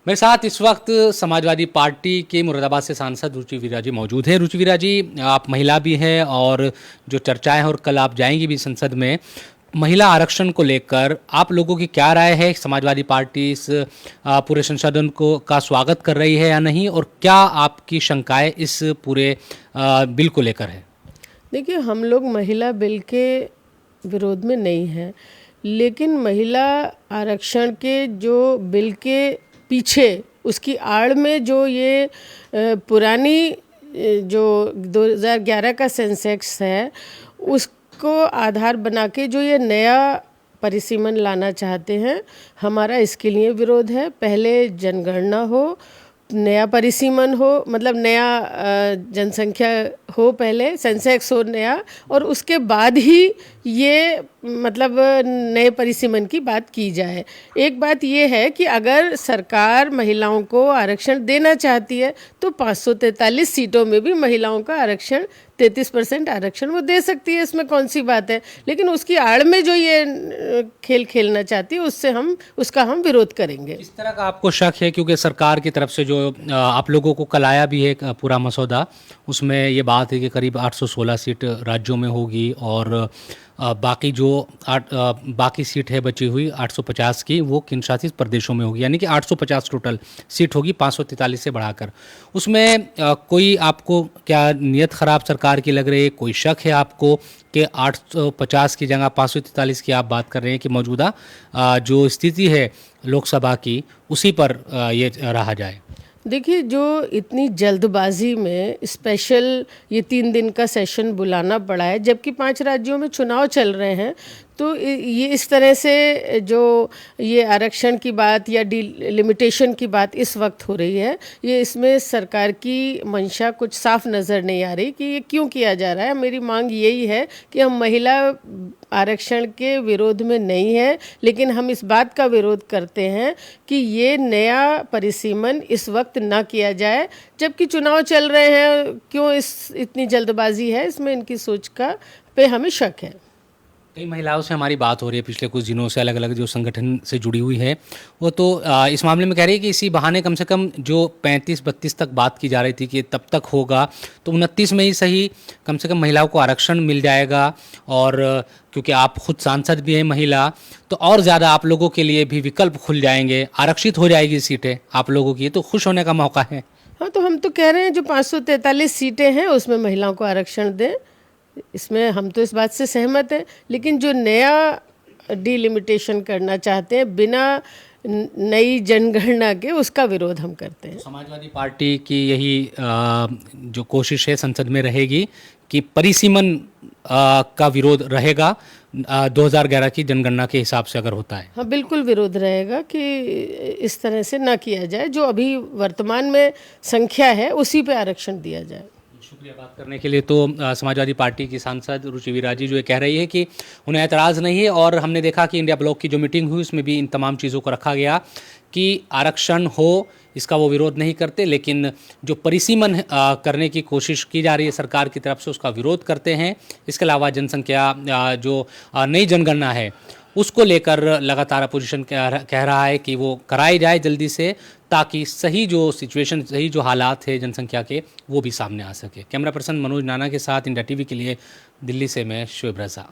मेरे साथ इस वक्त समाजवादी पार्टी के मुरादाबाद से सांसद रुचिवीरा जी मौजूद हैं। रुचिवीरा जी, आप महिला भी हैं और जो चर्चाएं हैं और कल आप जाएंगी भी संसद में, महिला आरक्षण को लेकर आप लोगों की क्या राय है? समाजवादी पार्टी इस पूरे संशोधन को का स्वागत कर रही है या नहीं, और क्या आपकी शंकाएं इस पूरे बिल को लेकर है? देखिए, हम लोग महिला बिल के विरोध में नहीं हैं, लेकिन महिला आरक्षण के जो बिल के पीछे उसकी आड़ में जो ये पुरानी जो 2011 का सेंसेक्स है उसको आधार बना के जो ये नया परिसीमन लाना चाहते हैं, हमारा इसके लिए विरोध है। पहले जनगणना हो, नया परिसीमन हो, मतलब नया जनसंख्या हो, पहले सेंसेक्स हो नया, और उसके बाद ही ये मतलब नए परिसीमन की बात की जाए। एक बात ये है कि अगर सरकार महिलाओं को आरक्षण देना चाहती है तो 543 सीटों में भी महिलाओं का आरक्षण 33% आरक्षण वो दे सकती है, इसमें कौन सी बात है। लेकिन उसकी आड़ में जो ये खेल खेलना चाहती है उसका हम विरोध करेंगे। इस तरह का आपको शक है? क्योंकि सरकार की तरफ से जो आप लोगों को कल आया भी है पूरा मसौदा, उसमें ये बात है कि करीब 816 सीट राज्यों में होगी और बाकी जो बाकी सीट है बची हुई 850 की, वो केंद्र शासित प्रदेशों में होगी, यानी कि 850 टोटल सीट होगी 543 से बढ़ाकर। उसमें कोई आपको क्या नीयत ख़राब सरकार की लग रही है? कोई शक है आपको कि 850 की जगह 543 की आप बात कर रहे हैं कि मौजूदा जो स्थिति है लोकसभा की उसी पर ये रहा जाए? देखिए, जो इतनी जल्दबाजी में स्पेशल ये 3 दिन का सेशन बुलाना पड़ा है, जबकि 5 राज्यों में चुनाव चल रहे हैं, तो ये इस तरह से जो ये आरक्षण की बात या लिमिटेशन की बात इस वक्त हो रही है, ये इसमें सरकार की मंशा कुछ साफ नज़र नहीं आ रही कि ये क्यों किया जा रहा है। मेरी मांग यही है कि हम महिला आरक्षण के विरोध में नहीं है, लेकिन हम इस बात का विरोध करते हैं कि ये नया परिसीमन इस वक्त ना किया जाए, जबकि चुनाव चल रहे हैं। क्यों इतनी जल्दबाजी है इसमें, इनकी सोच का पे हमें शक है। कई महिलाओं से हमारी बात हो रही है पिछले कुछ दिनों से, अलग अलग जो संगठन से जुड़ी हुई है, वो तो इस मामले में कह रही है कि इसी बहाने कम से कम जो 35-32 तक बात की जा रही थी कि तब तक होगा, तो 29 में ही सही कम से कम महिलाओं को आरक्षण मिल जाएगा। और क्योंकि आप खुद सांसद भी हैं महिला, तो और ज़्यादा आप लोगों के लिए भी विकल्प खुल जाएंगे, आरक्षित हो जाएगी सीटें आप लोगों की, तो खुश होने का मौका है। हाँ, तो हम तो कह रहे हैं जो 543 सीटें हैं उसमें महिलाओं को आरक्षण दें, इसमें हम तो इस बात से सहमत हैं। लेकिन जो नया डिलिमिटेशन करना चाहते हैं बिना नई जनगणना के, उसका विरोध हम करते हैं। समाजवादी पार्टी की यही जो कोशिश है संसद में रहेगी कि परिसीमन का विरोध रहेगा 2011 की जनगणना के हिसाब से अगर होता है। हाँ, बिल्कुल विरोध रहेगा कि इस तरह से ना किया जाए, जो अभी वर्तमान में संख्या है उसी पे आरक्षण दिया जाए। शुक्रिया बात करने के लिए। तो समाजवादी पार्टी की सांसद रुचिवीरा जी जो ये कह रही है कि उन्हें ऐतराज़ नहीं है, और हमने देखा कि इंडिया ब्लॉक की जो मीटिंग हुई उसमें भी इन तमाम चीज़ों को रखा गया कि आरक्षण हो, इसका वो विरोध नहीं करते, लेकिन जो परिसीमन करने की कोशिश की जा रही है सरकार की तरफ से उसका विरोध करते हैं। इसके अलावा जनसंख्या जो नई जनगणना है उसको लेकर लगातार अपोजिशन कह रहा है कि वो कराई जाए जल्दी से, ताकि सही जो सिचुएशन, सही जो हालात है जनसंख्या के, वो भी सामने आ सके। कैमरा पर्सन मनोज नाना के साथ इंडिया टीवी के लिए दिल्ली से मैं शोएब रज़ा।